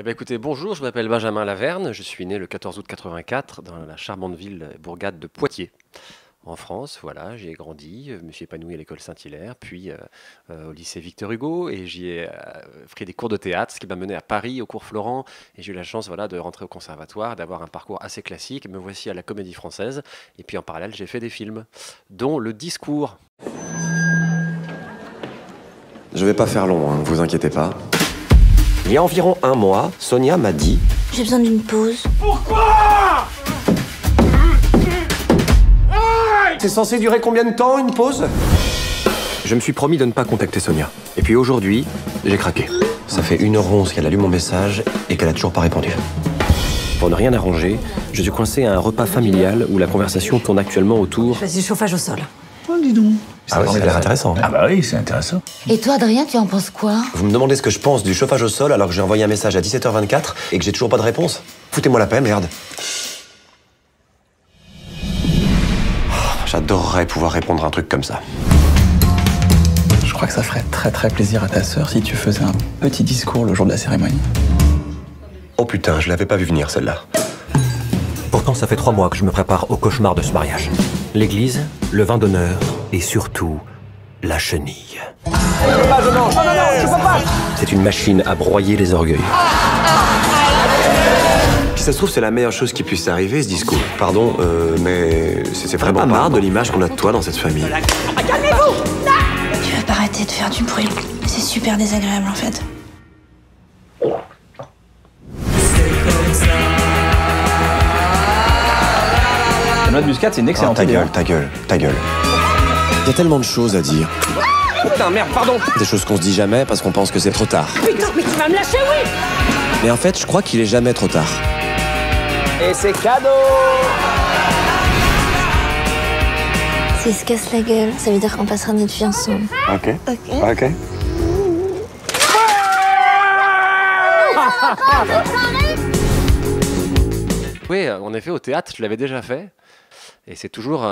Eh ben écoutez, bonjour, je m'appelle Benjamin Laverne, je suis né le 14 août 84 dans la charmante ville bourgade de Poitiers, en France. Voilà, j'y ai grandi, je me suis épanoui à l'école Saint-Hilaire, puis au lycée Victor Hugo, et j'y ai pris des cours de théâtre, ce qui m'a mené à Paris, au cours Florent, et j'ai eu la chance voilà, de rentrer au conservatoire, d'avoir un parcours assez classique. Me voici à la Comédie Française, et puis en parallèle, j'ai fait des films, dont Le Discours. Je vais pas faire long, hein, vous inquiétez pas. Il y a environ un mois, Sonia m'a dit... J'ai besoin d'une pause. Pourquoi? C'est censé durer combien de temps, une pause? Je me suis promis de ne pas contacter Sonia. Et puis aujourd'hui, j'ai craqué. Ça fait 1h11 qu'elle a lu mon message et qu'elle a toujours pas répondu. Pour ne rien arranger, je suis coincé à un repas familial où la conversation tourne actuellement autour... Je fais du chauffage au sol. Oh, dis donc. Ah oui, ça a l'air intéressant. Ah bah oui, c'est intéressant. Et toi, Adrien, tu en penses quoi? Vous me demandez ce que je pense du chauffage au sol alors que j'ai envoyé un message à 17h24 et que j'ai toujours pas de réponse? Foutez-moi la paix, merde. J'adorerais pouvoir répondre à un truc comme ça. Je crois que ça ferait très plaisir à ta sœur si tu faisais un petit discours le jour de la cérémonie. Oh putain, je l'avais pas vu venir celle-là. Pourtant, ça fait 3 mois que je me prépare au cauchemar de ce mariage. L'église, le vin d'honneur et surtout la chenille. C'est une machine à broyer les orgueils. Si ça se trouve, c'est la meilleure chose qui puisse arriver, ce discours. Pardon, mais c'est vraiment pas marre de l'image qu'on a de toi dans cette famille. Calmez-vous! Tu veux pas arrêter de faire du bruit? C'est super désagréable, en fait. La noix de muscade, c'est une excellente Ta idée. gueule, ta gueule, ta gueule. Il y a tellement de choses à dire. Putain, merde, pardon. Des choses qu'on se dit jamais parce qu'on pense que c'est trop tard. Putain, mais tu vas me lâcher, oui! Mais en fait, je crois qu'il est jamais trop tard. Et c'est cadeau! S'il se casse la gueule, ça veut dire qu'on passera notre vie ensemble. Ok. Ok? Ok. Oui, en effet, au théâtre, je l'avais déjà fait. Et c'est toujours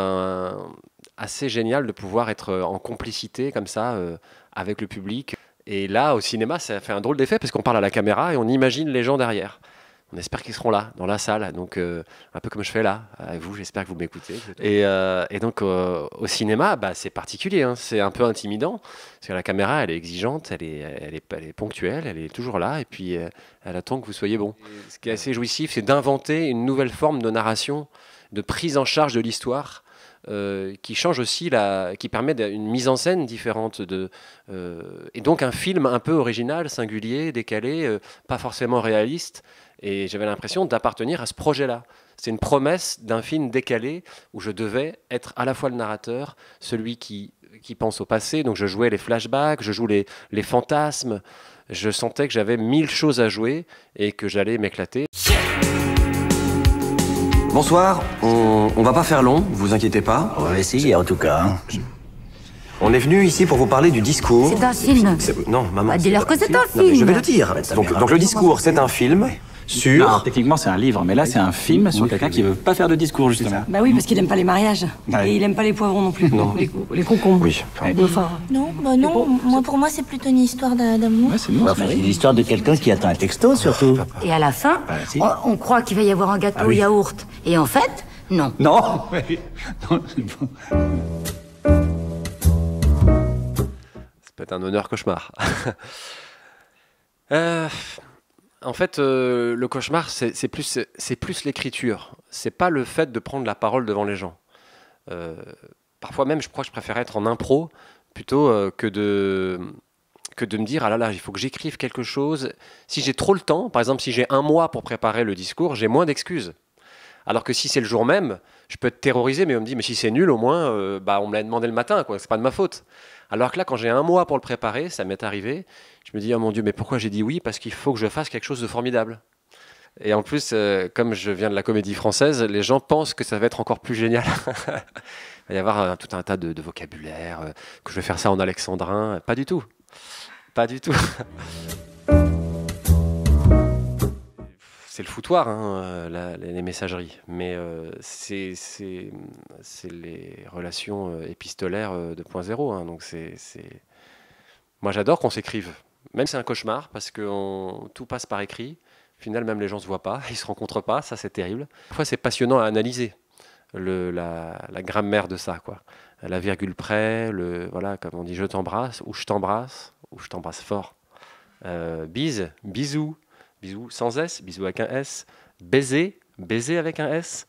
assez génial de pouvoir être en complicité comme ça avec le public. Et là, au cinéma, ça fait un drôle d'effet parce qu'on parle à la caméra et on imagine les gens derrière. On espère qu'ils seront là, dans la salle. Donc, un peu comme je fais là, avec vous, j'espère que vous m'écoutez. Et donc, au cinéma, bah, c'est particulier, hein, c'est un peu intimidant. Parce que la caméra, elle est exigeante, elle est ponctuelle, elle est toujours là. Et puis, elle attend que vous soyez bon. Et ce qui est assez jouissif, c'est d'inventer une nouvelle forme de narration, de prise en charge de l'histoire. Qui change aussi, qui permet une mise en scène différente et donc un film un peu original, singulier, décalé, pas forcément réaliste. Et j'avais l'impression d'appartenir à ce projet-là. C'est une promesse d'un film décalé où je devais être à la fois le narrateur, celui qui pense au passé. Donc je jouais les flashbacks, je joue les fantasmes. Je sentais que j'avais 1000 choses à jouer et que j'allais m'éclater. Bonsoir, on va pas faire long, vous inquiétez pas. On va essayer en tout cas. Hein. On est venu ici pour vous parler du discours. C'est un film. Non, maman. Bah, dis-leur que c'est un Non, mais je film. vais le dire. Donc le discours, c'est un film sur... Non, techniquement, c'est un livre, mais là, c'est un film sur quelqu'un qui veut pas faire de discours, justement. Bah oui, parce qu'il aime pas les mariages. Ouais. Et il aime pas les poivrons non plus. Non. Les concombres. Oui. Enfin, Non, bah non. Moi, pour moi, c'est plutôt une histoire d'amour. Ouais, c'est bon. Enfin, c'est l'histoire de quelqu'un qui attend un texto surtout. et à la fin, si. on croit qu'il va y avoir un gâteau au yaourt. Et en fait, non. Non. Non, Ça peut être un honneur cauchemar. En fait, le cauchemar, c'est plus l'écriture. C'est pas le fait de prendre la parole devant les gens. Parfois même, je crois que je préfère être en impro plutôt que de me dire ah là là, il faut que j'écrive quelque chose. Si j'ai trop le temps, par exemple, si j'ai un mois pour préparer le discours, j'ai moins d'excuses. Alors que si c'est le jour même, je peux être terrorisé, mais on me dit mais si c'est nul, au moins, on me l'a demandé le matin, quoi. C'est pas de ma faute. Alors que là, quand j'ai un mois pour le préparer, ça m'est arrivé, je me dis, oh mon Dieu, mais pourquoi j'ai dit oui? Parce qu'il faut que je fasse quelque chose de formidable. Et en plus, comme je viens de la Comédie Française, les gens pensent que ça va être encore plus génial. Il va y avoir tout un tas de vocabulaire, que je vais faire ça en alexandrin. Pas du tout. Pas du tout. C'est le foutoir, hein, les messageries. Mais c'est les relations épistolaires 2.0. Hein, donc moi, j'adore qu'on s'écrive. Même si c'est un cauchemar, parce que tout passe par écrit. Au final, même les gens ne se voient pas, ils ne se rencontrent pas, ça c'est terrible. Parfois, c'est passionnant à analyser, la grammaire de ça, quoi. À la virgule près, voilà, comme on dit, je t'embrasse, ou je t'embrasse fort. Bise, bisous, bisous sans S, bisous avec un S. Baiser, baiser avec un S.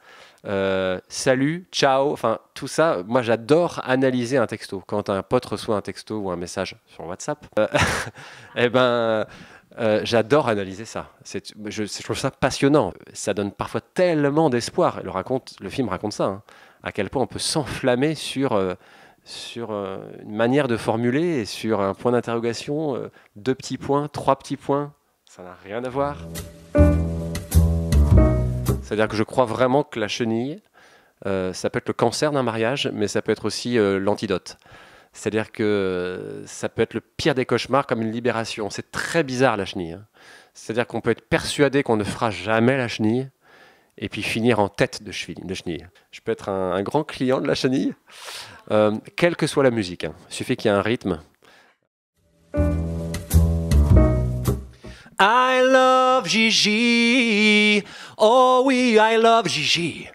Salut, ciao, enfin tout ça, moi j'adore analyser un texto. Quand un pote reçoit un texto ou un message sur WhatsApp, j'adore analyser ça. Je trouve ça passionnant. Ça donne parfois tellement d'espoir. Le film raconte ça, hein, à quel point on peut s'enflammer sur une manière de formuler et sur un point d'interrogation, 2 petits points, 3 petits points. Ça n'a rien à voir. C'est-à-dire que je crois vraiment que la chenille, ça peut être le cancer d'un mariage, mais ça peut être aussi l'antidote. C'est-à-dire que ça peut être le pire des cauchemars comme une libération. C'est très bizarre la chenille, hein. C'est-à-dire qu'on peut être persuadé qu'on ne fera jamais la chenille et puis finir en tête de chenille. Je peux être un grand client de la chenille, quelle que soit la musique, hein. Il suffit qu'il y ait un rythme. I love Gigi. Oh oui, I love Gigi.